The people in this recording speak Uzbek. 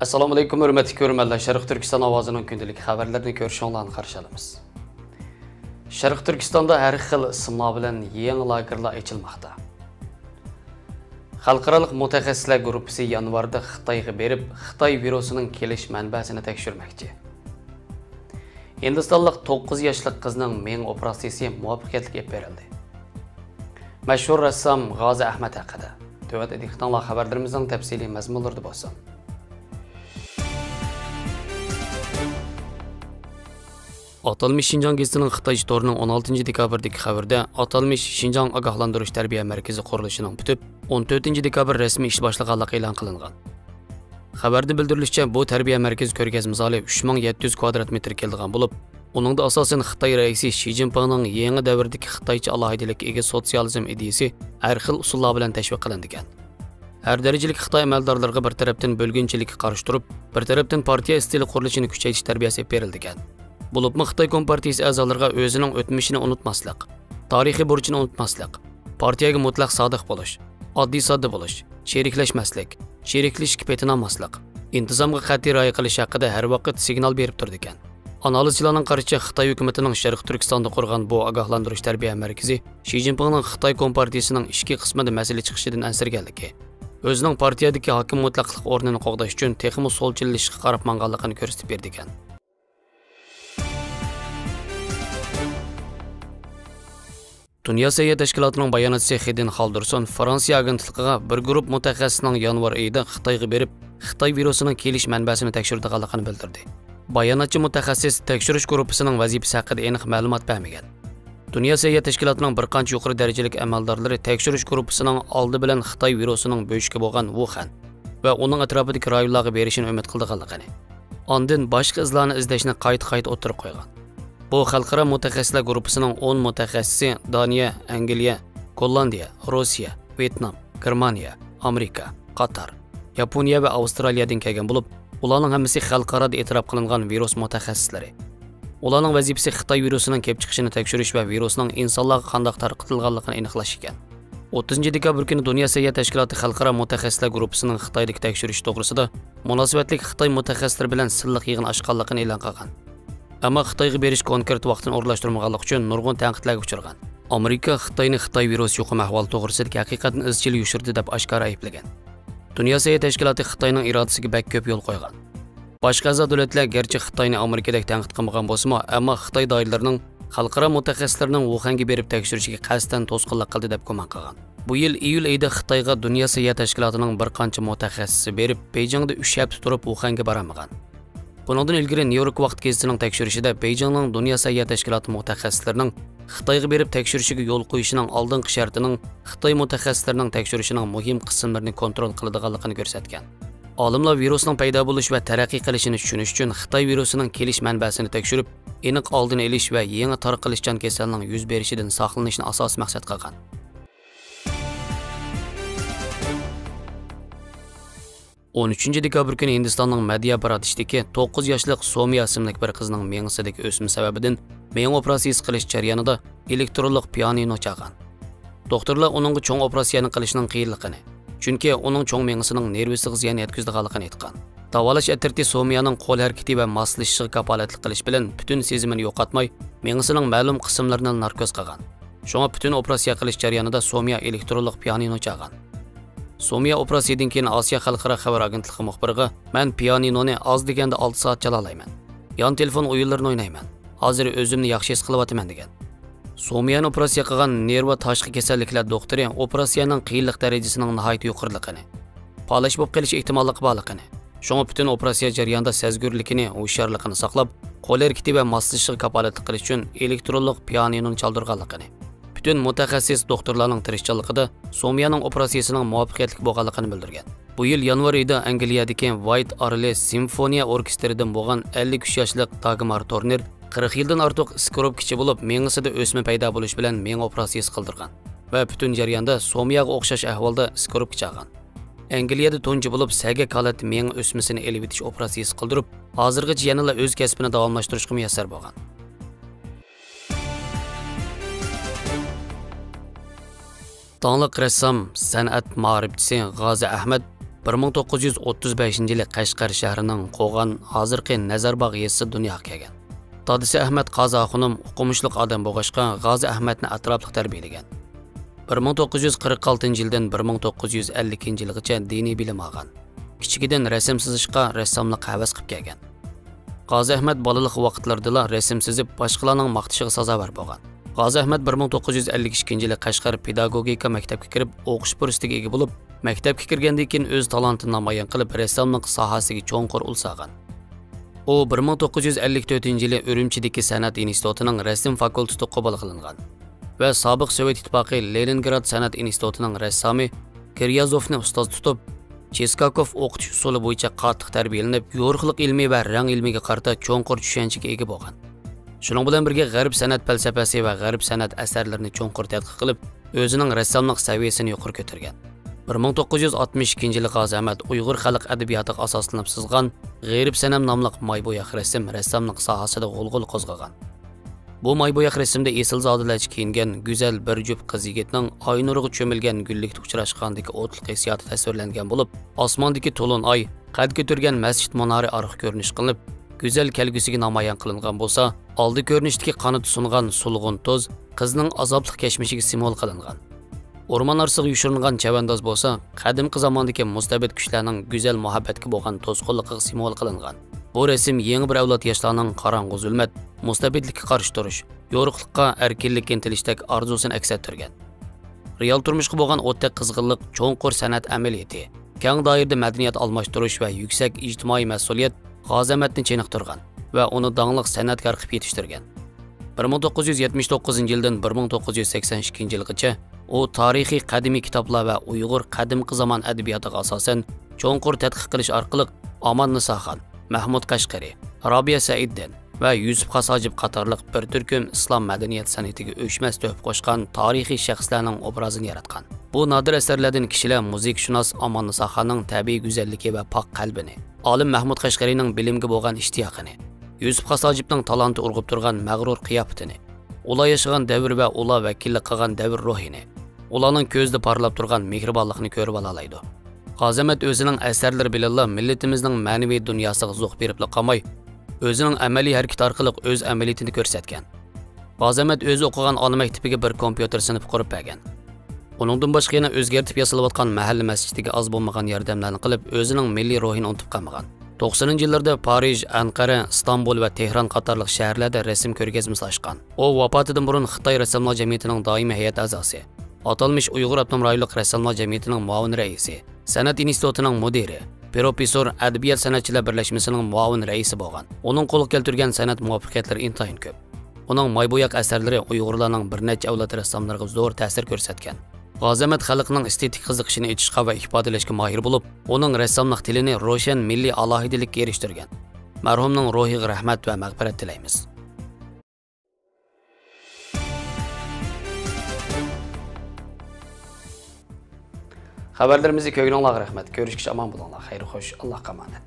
Assalomu alaykum, hurmatli ko'ruvchilar. Sharq Turkiston ovozining kundalik xabarlarini ko'rishinglarni qarshi olamiz. Sharq Turkistonda har xil ismlar bilan yangi lagerlar ochilmoqda. Xalqaro mutaxassislar guruhi yanvarda Xitoyga berib, Xitoy virusining kelish manbasini tekshirmoqchi. Hindistonlik 9 yoshli qizning ming operatsiyasi muvaffaqiyatli olib berildi. Mashhur rassom G'ozi Ahmad haqida. Tövət ediktanlar xabarlarımızın təfsili məzmunları bolsun. Atalmış Şinjan gezitinin Xitay torunun 16 dekabrdagi xabarda atalmış Şinjan agahlandırış tərbiyə mərkəzi quruluşunun bitib 14 dekabr rəsmi iş başlanğanlığı e'lon qilingan. Xabarda bildirilishicha, bu tərbiyə mərkəzi ko'rgazma zali 3700 kvadrat metr keladigan bo'lib, uningda asosan Xitoy raisi Xi Jinpingning yangi davrdagi Xitoycha alohidalikka ega sotsializm ideyasi har xil usullar bilan tashviq qilingan. Har darajalik Xitoy amaldorlariga bir tarafdan bo'lginchilikka qarshi turib, bir tarafdan partiya stili qurilishini kuchaytirish tarbiyasi berilgan. Bo'libmi Xitoy Kompartiyasi a'zolariga o'zining o'tmishini unutmaslik, tarixiy burchini unutmaslik, partiyaga mutlaq sodiq bo'lish, oddiy sodda bo'lish, sheriklashmaslik, sheriklashishga petinolmaslik, intizomga qat'iy rioya qilish haqida har vaqt signal berib turdi ekan. Analizchilarning qarashicha, Xitoy hukumatining Sharq Turkistonda qurgan bu ogohlantirish tarbiya markazi Xi Jinpingning Xitoy Kompartiyasining ichki qismida masala chiqishidan ansirganligi, o'zining partiyadagi hokim mutlaqlik o'rnini qo'g'dash uchun texmo so'lchillashga qarab manganligini ko'rsatib berdi ekan. Dünya Səhiyyə Təşkilatının bayonotchisi Xedin Xaldurson Fransiya agentligiga bir guruh mutaxassisning yanvar oyida Xitoyga berib, Xitoy virusining kelish manbasini tekshirganligini bildirdi. Bayonotchi mutaxassis tekshirish guruhining vazifasi haqida aniq ma'lumot bermagan. Dünya Səhiyyə Təşkilatının bir qancha yuqori darajalik amaldorlari tekshirish guruhining oldi bilan Xitoy virusining bo'shga bo'lgan Wuhan va uning atrofidagi rayonlarga berishini umid qilganligini, ondan boshqa izlarni izlashni qayta o'tirib qo'ygan. Bu xalqaro mutaxassislar guruhining 10 mutaxassisi Daniya, Angliya, Gollandiya, Rossiya, Vyetnam, Germaniya, Amerika, Qatar, Yaponiya va Avstraliyadan kelgan bo'lib, ularning hammasi xalqaro e'tirof qilingan virus mutaxassislari. Ularning vazifasi Xitoy virusining kelib chiqishini tekshirish va virusning insonlarga qanday tarqatilganligini aniqlash ekan. 30 dekabr kuni Dünya Səhiyyə Təşkilatı xalqaro mutaxassislar guruhining Xitoydagi tekshirish to'g'risida munosabatli Xitoy mutaxassislari bilan silliq yig'in ochganligini e'lon qilgan. Ammo Xitoyga berish konkret vaqtini o'rlashtirmaganlik uchun nurg'un tanqidlarga uchragan. Amerika Xitoyni Xitoy virusi yuqum ahvoli to'g'risidagi haqiqatni izchil yushirdi deb oshkora ayblagan. Dünya Səhiyyə Təşkilatı Xitoyning irodasiga bak ko'p yo'l qo'ygan. Boshqa a'zo davlatlar garchi Xitoyni Amerikadek tanqid qilmagan bo'lsa-mu, ammo Xitoy doiralarining xalqaro mutaxassislarning Wuhanga berib tekshirishiga qasddan to'sqinlik qildi deb gumon qilgan. Bu yil iyul oyida Xitoyga Dünya Səhiyyə Təşkilatıning bir qancha mutaxassisi berib, Beijingda 3 hafta turib Wuhanga boramagan. Bundan ilgari New York vaqt gazetining tekshirishida Beijingning Dünya Səhiyyə Təşkilatı mutaxassislarining Xitoyga berib tekshirishiga yo'l qo'yishining oldingi shartining Xitoy mutaxassislarining tekshirishining muhim qismlarini kontrol qiladiganligini ko'rsatgan. Olimlar virusning paydo bo'lish va taraqqiy qilishini tushunish uchun Xitoy virusining kelish manbasini tekshirib, aniq oldini olish va yangi tarqalishchan kasalning yuz berishidan saqlanishni asosiy maqsad qilgan. 13 dekabr kuni Hindistonning Madhya Pradeshdagi 9 yoshli Soumya ismli bir qizning miyasidagi o'sma sababidan miya operatsiyasi qilish jarayonida elektronlik pianino chaqan. Doktorlar uningga cho'ng operatsiyani qilishning qiyinligini, chunki uning cho'ng miyasining nervisiga ziyon yetkazadiganligini aytgan. Davolash atirti Soumyaning qo'l harakati va moslashishiga kafolatlik qilish bilan butun sezimini yo'qotmay, miyasining ma'lum qismlarini narkoz qilgan. Shunga butun operatsiya qilish jarayonida Soumya elektronlik pianino chaqan. Soumya operatsiyadan keyin Osiyo xalqaro xabar agentligi muxbiriga "Men pianinoni oz deganda 6 soat chala olmayman. Yon telefon o'yinlarini o'ynayman. Hozir o'zimni yaxshi his qilyapman" degan. Soumyani operatsiya qilgan nerva tashqi kasalliklar doktori operatsiyaning qiyinlik darajasining nihoyatda yuqoriligini, palash bo'lib qolish ehtimolligi borligini, shunga butun operatsiya jarayonida sezgurlikini, hushyorligini saqlab, qo'l harakati va moslashishiga kafolatlik qilish uchun elektronlik pianinoni chaldirganligini, bütün mutaxassis doktorlarning tirishchiligida Soumyaning operatsiyasining muvaffaqiyatli bo'lganligini bildirgan. Bu yil yanvar oyida Angliyadagi White Arle Simfoniya orkestridan bo'lgan 53 yoshli Dagmar Turner 40 yildan ortiq skropkichi bo'lib, miyasida o'sma paydo bo'lish bilan miya operatsiyasi qildirgan va butun jarayonda Soumyaga o'xshash ahvolda skropki chaqan. Angliyada tunji bo'lib sagak holatda miya o'smasini elib etish operatsiyasi qildirib, hozirgacha yana o'z kasbini davomlashtirishga muyassar bo'lgan. Tanlıq rəssam, sənət ma'rifçisi G'ozi Ahmad 1935-yili Qashqar shahrining Qo'g'on, hozirgi Nazarbog' yezisi dunyoga kelgan. Dadisi Ahmad Qozoxonim o'qimishli odam bo'lg'achqa G'ozi Ahmadni atrofli tarbiyalagan. 1946-yildan 1952-yilgacha diniy bilim olgan. Kichigidan rasm chizishga, rassomlikqa havas qilib kelgan. G'ozi Ahmad bolalik vaqtlarida rasm chizib, boshqalarning maqtashiga sazovor bo'lgan. G'ozi Ahmad 1952-yili Qashqar pedagogika maktabiga kirib, o'qish fursatiga ega bo'lib, maktabga kirgandan keyin o'z talantini namoyon qilib, rassomlik sohasiga cho'nqur ulsagan. U 1954-yili Urumchidagi san'at institutining rasm fakulteti qabul qilingan va sobiq Sovet ittifoqi Leningrad san'at institutining rassomi Kiryazovni ustoz tutib, Cheskakov o'qitish usuli bo'yicha qattiq tarbiyalanib, yo'riqlik ilmiy va rang ilmiga qarata cho'nqur tushunchaga ega bo'lgan. Shuning bilan birga g'arb san'at falsafasi va g'arb san'at asarlarini cho'nqur tadqiq qilib, o'zining rassomlik saviyasini yuqori ko'targan. 1962-yili G'ozi Ahmad Uyg'ur xalq adabiyotiga asoslanib sizgan G'arib sanam nomli maybo'yoq rasm rassomlik sohasida g'ulg'ul qo'zg'agan. Bu maybo'yoq rasmda esilzodalarcha kiyingan go'zal bir jup qiz yigitning oy nuriga cho'milgan gullikda uchrashgandagi o'tliq hissiyoti tasvirlangan bo'lib, osmondagi to'lin oy qad ko'targan masjid munori orqa ko'rinish qilinib, go'zal kelgusiga namoyon qilingan bo'lsa, oldi ko'rinishdagi qanot sungan sulg'un to'z qizning azobli kechmishiga simvol qilingan. O'rmon orasiga yushirilgan chavandoz bo'lsa, qadimgi zamondagi mustabid kuchlarning go'zal muhabbatga bo'lgan to'sqinligiga simvol qilingan. Bu rasm yangi bir avlod yoshlarning qorong'u zulmat, mustabidlikka qarshi turish, yo'riqlikqa, erkinlikka intilishdak orzusini aks ettirgan. Real turmushga bo'lgan o'tda qizg'inlik, cho'nqur san'at amaliyoti, keng doirada madaniyat almashtirish va yuksak ijtimoiy mas'uliyat G'ozi Ahmadni cheniqtirgan va uni dongliq san'atkor qilib yetishtirgan. 1979-yildan 1982-yilgacha u tarixiy qadimiy kitoblar va Uyg'ur qadimgi zamon adabiyotiga asosan cho'nqur tadqiq qilish orqali Omon Nisoxon, Mahmud Qashqari, Robiya Saiddin va Yusuf Qasojib qatorliq bir turkum islom madaniyat san'atiga o'chmas to'p qo'shgan tarixiy shaxslarning obrazini yaratgan. Bu nodir asarlardan kishilar musiqshunos Omon Nisoxonning tabiiy go'zalligi va pok qalbini, olim Mahmud Qashqarining bilimga bo'lgan ishtiyoqini, Yusuf Qasojibning talanti urg'ib turgan mag'rur qiyofatini, ular yashagan davr va ular vakillik qilgan davr ruhini, ularning ko'zida parlab turgan mehribonlikni ko'rib olaydi. G'ozi Ahmad o'zining asarlari bilan millatimizning ma'naviy dunyosiga zuh berib qolmay, o'zining amaliy harakat orqali o'z amaliyatini ko'rsatgan. G'ozi Ahmad o'zi o'qigan ona maktabiga bir kompyuter sinfi qurib bergan. Uningdan boshqa yana o'zgartib yasalayotgan mahalla masjidiga oz bo'lmagan yordamlarni qilib, o'zining milliy ruhini unutib qolmagan. 90-yillarda Parij, Anqara, Istanbul va Tehron qatorliq shaharlarda rasm ko'rgazmasi ochgan. U vafotidan burun Xitoy rassomlar jamiyatining doimiy hay'at a'zosi, atalmish Uyg'ur avtonom rayonlik rassomlar jamiyatining muavin raisi, san'at institutining mudiri, professor, adabiyot san'atchilar birlashmasining muavin raisi bo'lgan. Uning qo'lga keltirgan san'at muvaffaqiyatlari intayin ko'p. Uning maybo'yoq asarlari Uyg'urlarning bir necha avlod rassomlariga zo'r ta'sir ko'rsatgan. G'ozi Ahmad xalqning estetik qiziqishini ichishga va ifodalashga mohir bo'lib, uning rassomlik tilini ro'shan milliy alohidalikka erishtirgan. Marhumning ruhiga rahmat va mag'firat tilaymiz. Xabarlarimizni ko'ngilingizga rahmat. Ko'rishga omon bo'linglar. Xayr xo'sh, Allohga omonat.